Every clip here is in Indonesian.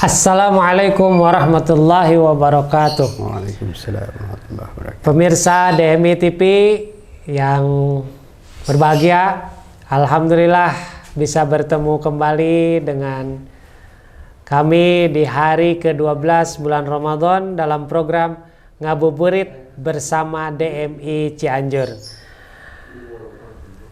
Assalamualaikum warahmatullahi wabarakatuh. Waalaikumsalam warahmatullahi wabarakatuh. Pemirsa DMI TV yang berbahagia, alhamdulillah bisa bertemu kembali dengan kami di hari ke-12 bulan Ramadan dalam program Ngabuburit bersama DMI Cianjur.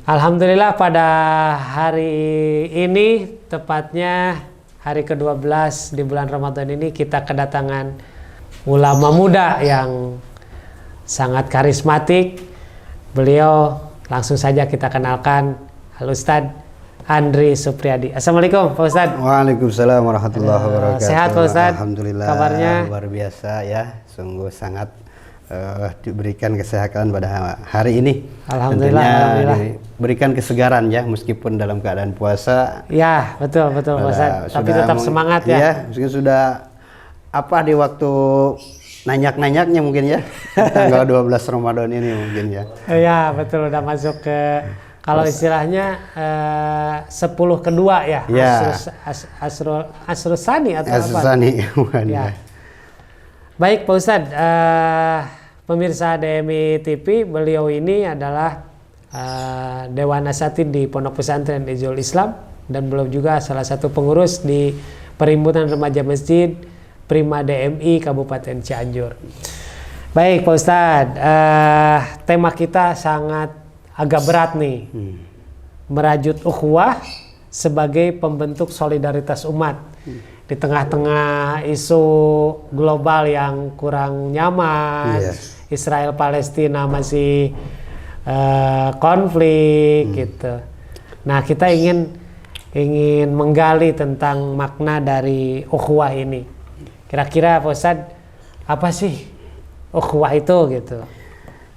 Alhamdulillah pada hari ini, tepatnya hari ke-12 di bulan Ramadan ini, kita kedatangan ulama muda yang sangat karismatik. Beliau langsung saja kita kenalkan, Al-Ustadz Andri Supriyadi. Assalamualaikum Pak Ustadz. Waalaikumsalam warahmatullahi wabarakatuh. Sehat Pak Ustadz? Alhamdulillah. Kabarnya? Luar biasa ya, sungguh sangat diberikan kesehatan pada hari ini. Alhamdulillah, tentunya alhamdulillah. diberikan kesegaran ya, meskipun dalam keadaan puasa. Ya, betul Pak Ustadz. Tapi tetap semangat ya. Iya, mungkin sudah di waktu nanyak-nanyaknya mungkin ya. Tanggal 12 Ramadan ini mungkin ya. Iya, betul, udah masuk ke kalau istilahnya 10 kedua ya. Ya. Asrul Sani atau apa? Sani, bukan Ya. ya. Baik Pak Ustadz, pemirsa DMI TV, beliau ini adalah Dewan Asatidz di Pondok Pesantren Izul Islam, dan beliau juga salah satu pengurus di Perhimpunan Remaja Masjid Prima DMI Kabupaten Cianjur. Baik Pak Ustadz, tema kita sangat agak berat nih, merajut ukhuwah sebagai pembentuk solidaritas umat. Di tengah-tengah isu global yang kurang nyaman, Israel Palestina masih konflik gitu. Nah, kita ingin menggali tentang makna dari ukhuwah ini. Kira-kira Pak Ustadz, apa sih ukhuwah itu gitu?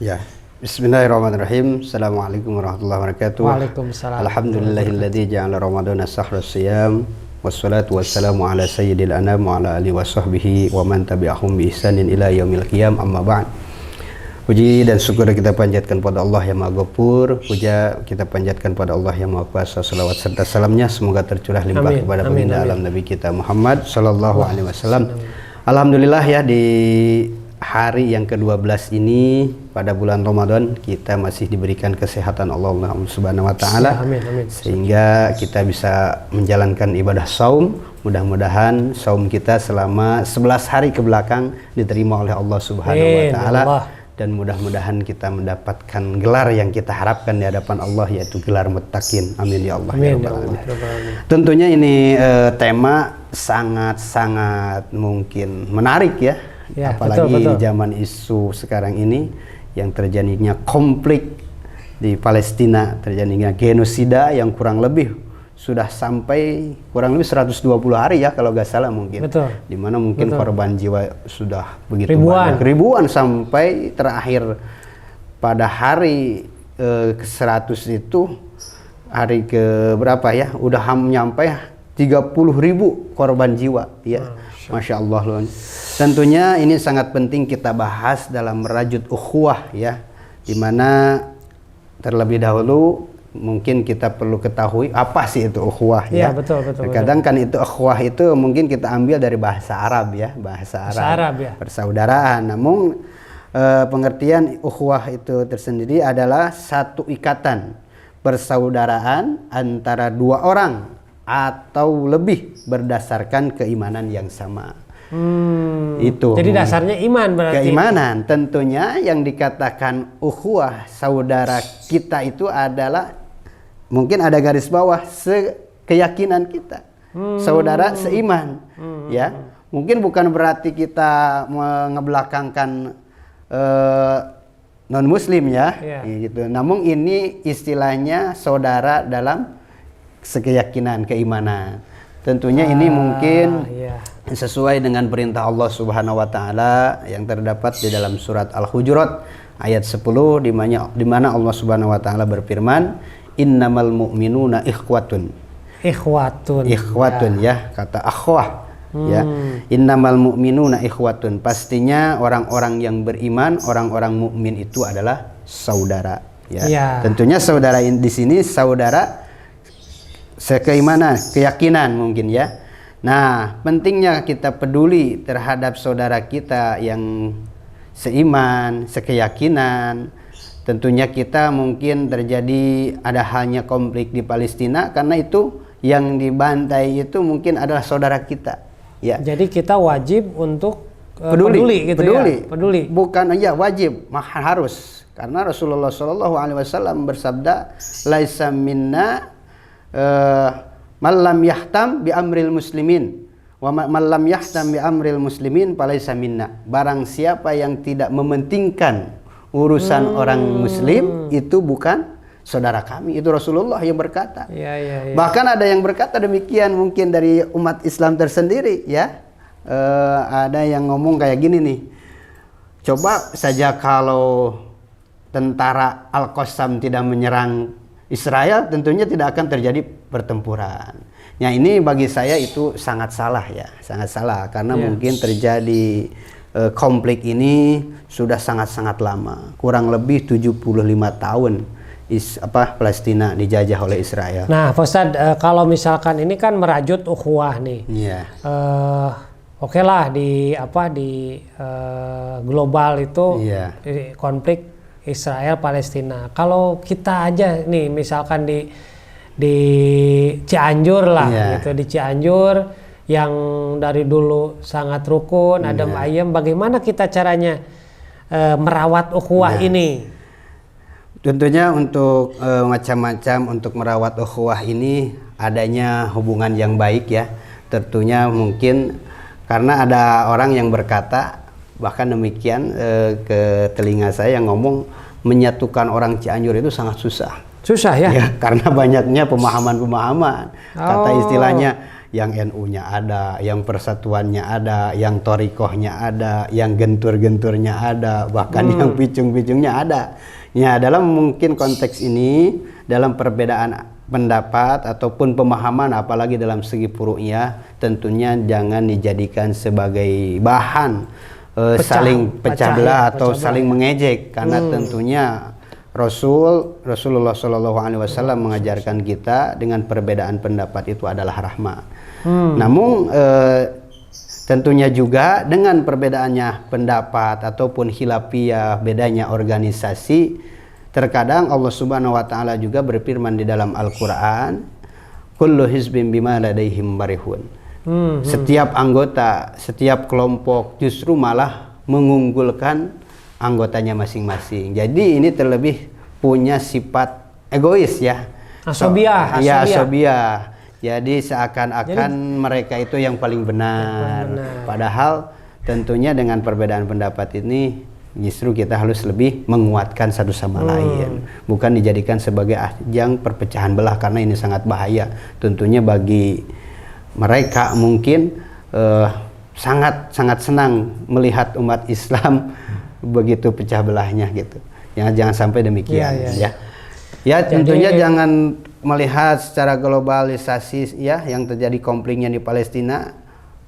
Ya. Bismillahirrahmanirrahim. Assalamualaikum warahmatullahi wabarakatuh. Waalaikumsalam. Alhamdulillahilladzi ja'ala Ramadana sahra siyam. Wassalatu wassalamu ala sayyidil anam wa ala alihi wa sahbihi wa man tabi'ahum bi ihsanin ila yaumil qiyam, amma ba'd. Puji dan syukur kita panjatkan pada Allah yang Maha Ghafur. Puja kita panjatkan pada Allah yang Maha Kuasa. Salawat serta salamnya semoga tercurah limpah kepada baginda alam Nabi kita Muhammad sallallahu alaihi wasallam. Alhamdulillah ya, di hari yang ke-12 ini pada bulan Ramadan kita masih diberikan kesehatan Allah Subhanahu wa taala, sehingga kita bisa menjalankan ibadah saum. Mudah-mudahan saum kita selama 11 hari ke belakang diterima oleh Allah Subhanahu wa taala, dan mudah-mudahan kita mendapatkan gelar yang kita harapkan di hadapan Allah, yaitu gelar muttaqin. Amin ya Allah. Amin, ya ya Allah. Tentunya ini tema sangat mungkin menarik ya. Ya, apalagi betul. di zaman isu sekarang ini yang terjadinya konflik di Palestina, terjadinya genosida yang kurang lebih sudah sampai kurang lebih 120 hari ya kalau nggak salah mungkin. Betul. Dimana mungkin korban jiwa sudah begitu Ribuan. banyak, ribuan, sampai terakhir pada hari ke-100 itu, hari ke berapa ya, udah nyampe 30.000 korban jiwa ya. Masya Allah loh. Tentunya ini sangat penting kita bahas dalam merajut ukhuwah ya, dimana terlebih dahulu mungkin kita perlu ketahui apa sih itu ukhuwah ya. Betul. Kadang kan itu ukhuwah itu mungkin kita ambil dari bahasa Arab ya, bahasa Arab ya. Persaudaraan. Namun pengertian ukhuwah itu tersendiri adalah satu ikatan persaudaraan antara dua orang atau lebih berdasarkan keimanan yang sama. Itu. Jadi dasarnya iman berarti. Keimanan. Tentunya yang dikatakan ukhuwah saudara kita itu adalah, mungkin ada garis bawah, keyakinan kita. Saudara seiman. Ya. Mungkin bukan berarti kita mengebelakangkan non muslim ya. Gitu. Namun ini istilahnya saudara dalam sekeyakinan, keimanan. Tentunya ini mungkin sesuai dengan perintah Allah Subhanahu wa taala yang terdapat di dalam surat Al-Hujurat ayat 10, di mana Allah Subhanahu wa taala berfirman, innamal mu'minuna ikhwatun. Ikhwatun ya, kata akhwah ya. Innamal mu'minuna ikhwatun. Pastinya orang-orang yang beriman, orang-orang mukmin itu adalah saudara ya. Tentunya saudara di sini saudara sekeimanan, keyakinan mungkin ya. Nah, pentingnya kita peduli terhadap saudara kita yang seiman, sekeyakinan. Tentunya kita mungkin terjadi ada halnya konflik di Palestina karena itu yang dibantai itu mungkin adalah saudara kita. Ya. Jadi kita wajib untuk peduli gitu peduli. ya. Peduli. Bukan aja wajib, harus. Karena Rasulullah SAW bersabda, "Laisa minna man lam yahtam bi amril muslimin wa man lam yahtam bi amril muslimin falaisa minna." Barang siapa yang tidak mementingkan urusan orang muslim itu bukan saudara kami. Itu Rasulullah yang berkata. Ya. Bahkan ada yang berkata demikian mungkin dari umat Islam tersendiri ya. Ada yang ngomong kayak gini nih. Coba saja kalau tentara Al-Qassam tidak menyerang Israel, tentunya tidak akan terjadi pertempuran. Ya, ini bagi saya itu sangat salah ya, sangat salah karena mungkin terjadi konflik ini sudah sangat-sangat lama, kurang lebih 75 tahun Palestina dijajah oleh Israel. Nah, Pak Ustadz, kalau misalkan ini kan merajut ukhuwah nih. Iya. Oke lah di global itu konflik Israel Palestina. Kalau kita aja nih misalkan di Cianjur lah gitu, di Cianjur yang dari dulu sangat rukun, adem ayem, bagaimana kita caranya merawat ukhuwah ini? Tentunya untuk macam-macam untuk merawat ukhuwah ini adanya hubungan yang baik ya. Tentunya mungkin karena ada orang yang berkata, bahkan demikian ke telinga saya yang ngomong, menyatukan orang Cianjur itu sangat susah. Susah ya? Ya, karena banyaknya pemahaman-pemahaman. Kata istilahnya yang NU-nya ada, yang persatuannya ada, yang torikohnya ada, yang gentur-genturnya ada, bahkan yang picung-picungnya ada. Ya, dalam mungkin konteks ini, dalam perbedaan pendapat ataupun pemahaman, apalagi dalam segi furu'iyah, tentunya jangan dijadikan sebagai bahan saling pecah belah atau saling mengejek, karena tentunya Rasulullah SAW mengajarkan kita dengan perbedaan pendapat itu adalah rahmat. Namun tentunya juga dengan perbedaannya pendapat ataupun khilafiyah, bedanya organisasi, terkadang Allah Subhanahu wa taala juga berfirman di dalam Al-Qur'an, kullu hizbin bima ladaihim barihun. Setiap anggota, setiap kelompok justru malah mengunggulkan anggotanya masing-masing. Jadi ini terlebih punya sifat egois ya. Asobiah. Jadi seakan-akan mereka itu yang paling benar. Padahal tentunya dengan perbedaan pendapat ini justru kita harus lebih menguatkan satu sama lain. Bukan dijadikan sebagai ajang perpecahan belah, karena ini sangat bahaya. Tentunya bagi mereka mungkin sangat senang melihat umat Islam begitu pecah belahnya gitu. Jangan sampai demikian ya. Tentunya jangan melihat secara globalisasi ya yang terjadi konfliknya di Palestina.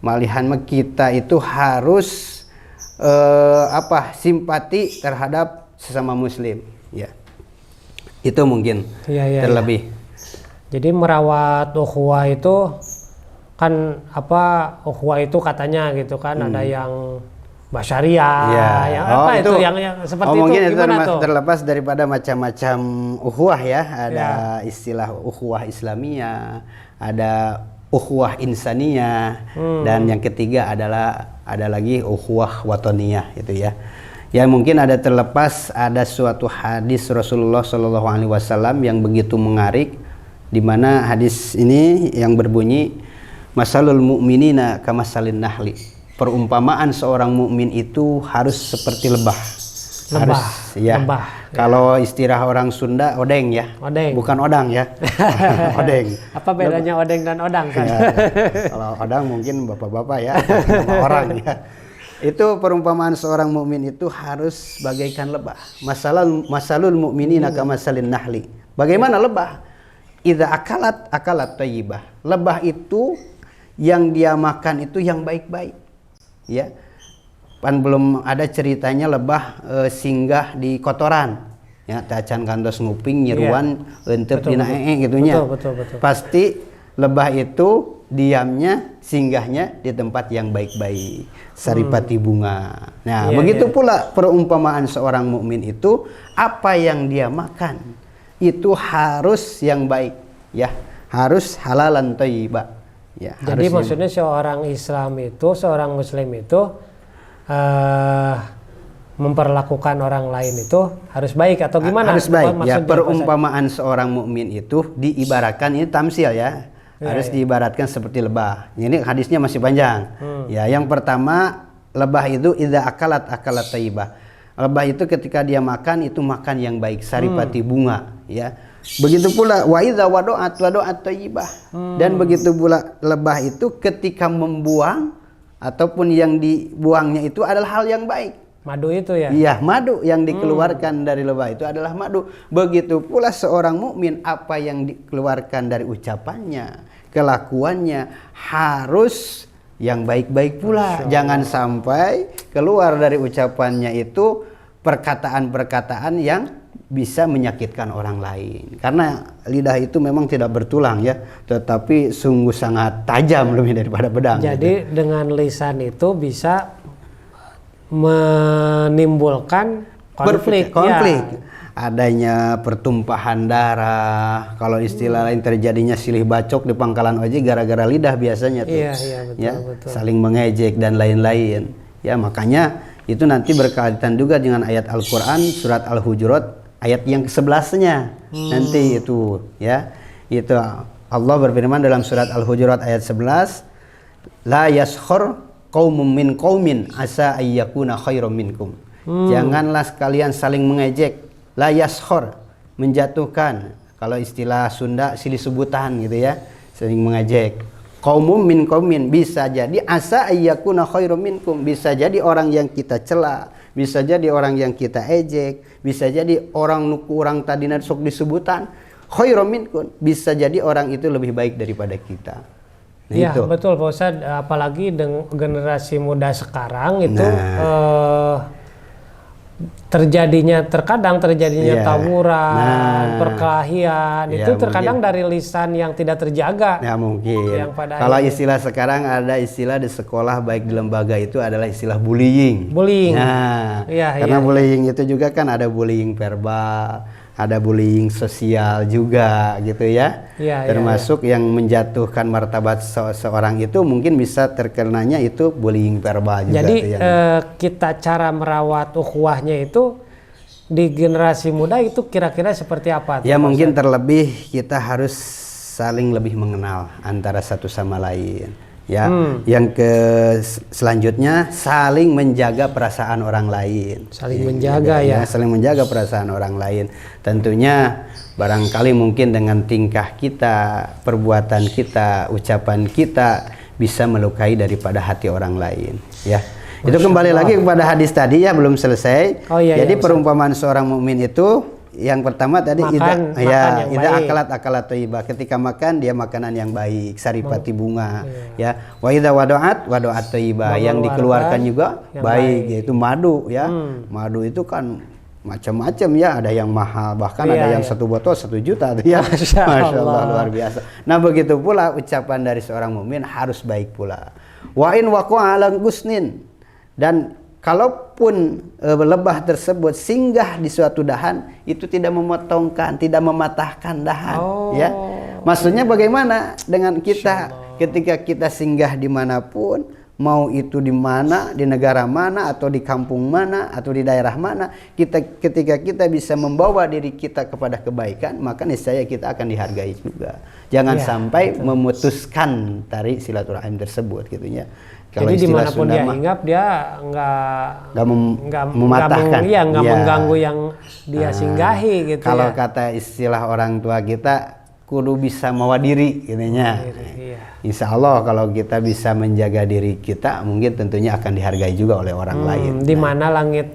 Malahan kita itu harus simpati terhadap sesama muslim ya. Itu mungkin terlebih. Jadi merawat ukhuwah itu kan ukhuwah itu katanya gitu kan, ada yang basyariah, yang yang seperti itu. Mungkin itu terlepas daripada macam-macam ukhuwah ya. Ada istilah ukhuwah Islamiyah, ada ukhuwah insaniyah, dan yang ketiga ada lagi ukhuwah watoniyah itu ya. Ya mungkin terlepas ada suatu hadis Rasulullah SAW yang begitu mengarik, di mana hadis ini yang berbunyi, masalul mu'minina kamasalin nahli. Perumpamaan seorang mukmin itu harus seperti lebah. Kalau istilah orang Sunda, odeng ya. Bukan odang ya. Odeng. Apa bedanya odeng dan odang kan? Kalau odang mungkin bapak-bapak ya, nama orang ya. Itu perumpamaan seorang mukmin itu harus bagaikan lebah. Masalul mu'minina kamasalin nahli. Bagaimana lebah? Idza akalat thayyibah. Lebah itu yang dia makan itu yang baik-baik. Ya, pan belum ada ceritanya lebah singgah di kotoran ya, tacan kantos nguping nyeruan entep dina gitunya. Betul. Pasti lebah itu diamnya singgahnya di tempat yang baik-baik, saripati bunga. Nah, Iya, begitu iya. pula perumpamaan seorang mukmin itu, apa yang dia makan itu harus yang baik, ya, harus halalan thayyibah. Ya, Jadi harus maksudnya seorang Islam itu, seorang Muslim itu memperlakukan orang lain itu harus baik atau gimana? harus baik. Apa Ya, maksudnya, perumpamaan seorang mukmin itu diibaratkan, ini tamsil ya. Iya, Harus iya. diibaratkan seperti lebah. Ini hadisnya masih panjang. Ya, yang pertama, lebah itu idza akalat thayyibah. Lebah itu ketika dia makan itu makan yang baik, saripati bunga, ya. Begitu pula wa idza wado'at thayyibah. Dan begitu pula lebah itu ketika membuang ataupun yang dibuangnya itu adalah hal yang baik. Madu itu ya? Iya, madu yang dikeluarkan dari lebah itu adalah madu. Begitu pula seorang mukmin, apa yang dikeluarkan dari ucapannya, kelakuannya harus yang baik-baik pula. Jangan sampai keluar dari ucapannya itu perkataan-perkataan yang bisa menyakitkan orang lain. Karena lidah itu memang tidak bertulang ya, tetapi sungguh sangat tajam lebih daripada pedang. Jadi dengan lisan itu bisa menimbulkan konflik. Konflik. Ya. Adanya pertumpahan darah. Kalau istilah lain terjadinya silih bacok di pangkalan ojek gara-gara lidah biasanya tuh. Iya, betul, Ya, betul. saling mengejek dan lain-lain. Ya, makanya itu nanti berkaitan juga dengan ayat Al-Qur'an surat Al-Hujurat ayat yang ke-11-nya. Nanti itu, ya. Itu Allah berfirman dalam surat Al-Hujurat ayat 11, la yaskhur qaumun min qaumin asa ayyakuna khairum minkum. Janganlah sekalian saling mengejek. La yaskhur, menjatuhkan. Kalau istilah Sunda silih sebutan gitu ya, saling mengejek. Qaumun min qaumin, bisa jadi asa ayyakuna khairum minkum, bisa jadi orang yang kita cela, bisa jadi orang yang kita ejek, bisa jadi orang nuku orang tadi sok disebutan khairum minkum, bisa jadi orang itu lebih baik daripada kita. Nah, Iya, itu. betul Pak Ustadz, apalagi dengan generasi muda sekarang itu terkadang terjadinya Iya. tawuran, perkelahian, Iya, itu terkadang mungkin. dari lisan yang tidak terjaga. Ya mungkin. Yang pada Kalau akhirnya- istilah sekarang ada istilah di sekolah baik di lembaga itu adalah istilah bullying. Bullying. Nah, Iya, karena iya. bullying itu juga kan ada bullying verbal, ada bullying sosial juga gitu ya. Iya, Termasuk yang menjatuhkan martabat seorang itu mungkin bisa terkenanya itu bullying verbal juga. Jadi tuh yang- kita cara merawat ukhuwahnya itu di generasi muda itu kira-kira seperti apa? Ya Pak mungkin Ustadz? terlebih kita harus saling lebih mengenal antara satu sama lain. Ya, yang selanjutnya saling menjaga perasaan orang lain. Saling menjaga ya. Saling menjaga perasaan orang lain. Tentunya barangkali mungkin dengan tingkah kita, perbuatan kita, ucapan kita bisa melukai daripada hati orang lain. Ya. Itu kembali lagi kepada hadis tadi ya, belum selesai. Oh, iya, Jadi iya, perumpamaan seorang mukmin itu yang pertama tadi Makan yang ida baik. akalat thayyibah. Ketika makan dia makanan yang baik, saripati bunga, ya. Wa idza wado'at thayyibah, yang dikeluarkan juga yang baik, baik. yaitu madu ya. Madu itu kan macam-macam ya, ada yang mahal, bahkan Iya, ada yang iya. 1 botol 1 juta tuh ya. Masya Masya Allah, Allah. luar biasa. Nah, begitu pula ucapan dari seorang mukmin harus baik pula. Wa in waqa'a ala gusnin, dan kalaupun lebah tersebut singgah di suatu dahan, itu tidak memotongkan, tidak mematahkan dahan, ya. Maksudnya bagaimana dengan kita ketika kita singgah dimanapun, mau itu di mana, di negara mana, atau di kampung mana, atau di daerah mana, ketika kita bisa membawa diri kita kepada kebaikan, maka niscaya kita akan dihargai juga. Jangan Ya, sampai memutuskan tari silaturahim tersebut, gitu ya. Kalau Jadi istilah dimanapun Sunda dia mah, hinggap dia nggak mematahkan. nggak Ya. mengganggu yang dia singgahi gitu Kalau ya. kata istilah orang tua kita, kudu bisa mawa diri, gitunya. Iya. Insya Allah kalau kita bisa menjaga diri kita, mungkin tentunya akan dihargai juga oleh orang lain. Di mana langit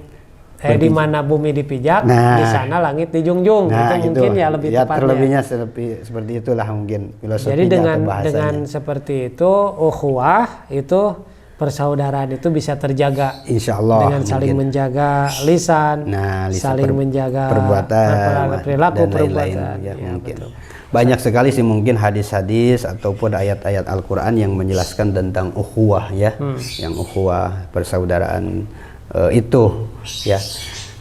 di mana bumi dipijak, Nah. di sana langit dijunjung. Nah, itu mungkin ya lebih tepatnya. terlebihnya seperti itulah mungkin filosofinya. Jadi dengan atau bahasanya. seperti itu ukhuwah itu persaudaraan itu bisa terjaga. Insya Allah Dengan saling mungkin. menjaga lisan, Nah, lisan saling menjaga perbuatan perilaku dan lain-lain perbuatan. ya, Ya, mungkin. betul. banyak sekali sih mungkin hadis-hadis ataupun ayat-ayat Al-Quran yang menjelaskan tentang ukhuwah ya, yang ukhuwah persaudaraan itu ya.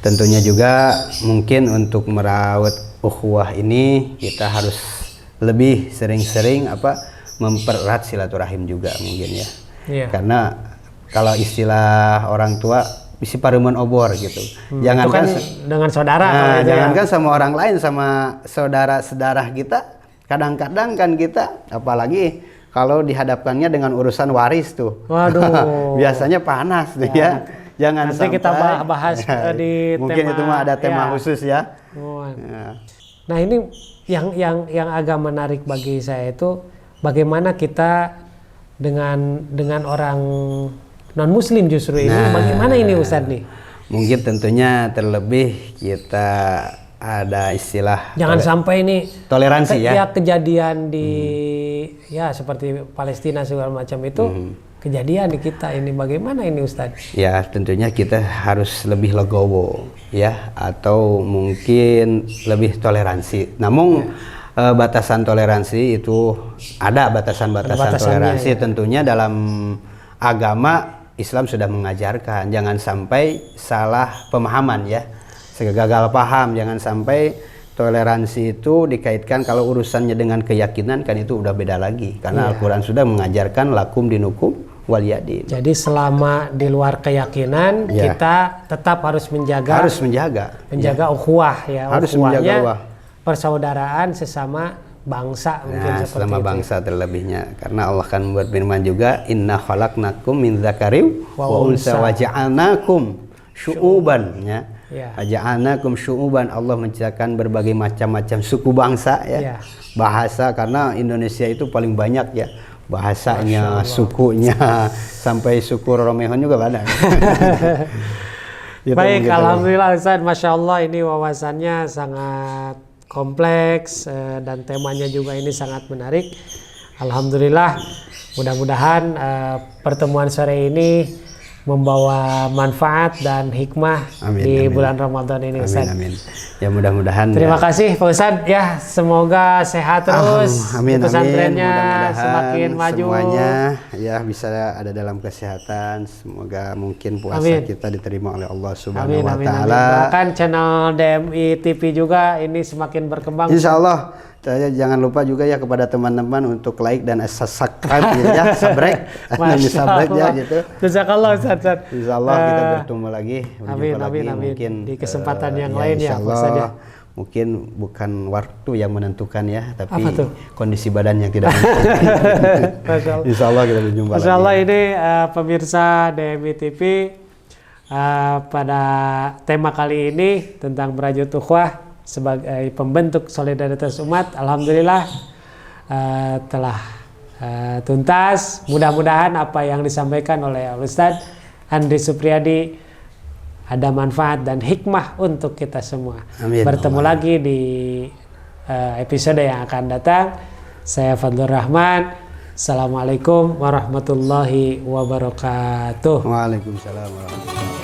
Tentunya juga mungkin untuk merawat ukhuwah ini kita harus lebih sering-sering mempererat silaturahim juga mungkin ya. Karena kalau istilah orang tua bisi pareman obor gitu. Jangankan dengan saudara, jangankan sama orang lain, sama saudara-saudara kita, kadang-kadang kan kita apalagi kalau dihadapkannya dengan urusan waris tuh. Waduh. Biasanya panas tuh ya. Jangan nanti sampai kita bahas di mungkin tema, itu mah ada tema khusus ya. Nah, ini yang agak menarik bagi saya itu bagaimana kita dengan orang non muslim justru ini, bagaimana ini Ustadz nih? Mungkin tentunya terlebih kita ada istilah jangan sampai ini toleransi ya. Kejadian di ya seperti Palestina segala macam itu kejadian di kita ini, bagaimana ini Ustadz? Ya tentunya kita harus lebih legowo ya, atau mungkin lebih toleransi. Namun batasan toleransi itu ada batasan-batasan toleransi ya. Tentunya dalam agama Islam sudah mengajarkan jangan sampai salah pemahaman ya, gagal paham, jangan sampai toleransi itu dikaitkan kalau urusannya dengan keyakinan, kan itu udah beda lagi karena Al-Quran sudah mengajarkan lakum dinukum waliyadin. Jadi selama di luar keyakinan kita tetap harus menjaga ukhuwah ya, harus menjaga ukhuwah, persaudaraan sesama bangsa mungkin seperti sesama itu. Bangsa terlebihnya, karena Allah kan berfirman juga inna khalaqnakum min dzakarim wa unsa wa ja'alnakum syu'uban ya. Ja'alnakum syu'uban, Allah menciptakan berbagai macam-macam suku bangsa ya. Bahasa, karena Indonesia itu paling banyak ya bahasanya, sukunya, sampai suku Romehon juga banyak. Baik, alhamdulillah Ustaz, Masya Allah, ini wawasannya sangat kompleks dan temanya juga ini sangat menarik. Alhamdulillah, mudah-mudahan pertemuan sore ini membawa manfaat dan hikmah di bulan Ramadan ini Ustaz. Amin. Ya mudah-mudahan. Terima kasih Pak Ustaz ya, semoga sehat terus. Amin. Pesantrennya semakin maju. Semuanya ya bisa ada dalam kesehatan. Semoga mungkin puasa kita diterima oleh Allah Subhanahu wa taala. Bahkan channel DMI TV juga ini semakin berkembang. Insyaallah. Saya jangan lupa juga ya kepada teman-teman untuk like dan subscribe ya, subscribe ya gitu. Jazakallah Ustaz. Insyaallah kita bertemu lagi, mungkin di kesempatan yang lain ya Insyaallah. Mungkin bukan waktu yang menentukan ya, tapi kondisi badan yang tidak menentukan. Insyaallah kita berjumpa lagi. Insyaallah ini pemirsa DMI TV pada tema kali ini tentang merajut ukhuwah sebagai pembentuk solidaritas umat. Alhamdulillah telah tuntas. Mudah-mudahan apa yang disampaikan oleh Ustadz Andri Supriyadi ada manfaat dan hikmah untuk kita semua. Amin. Bertemu lagi di episode yang akan datang. Saya Fadlur Rahman. Assalamualaikum warahmatullahi wabarakatuh. Waalaikumsalam warahmatullahi wabarakatuh.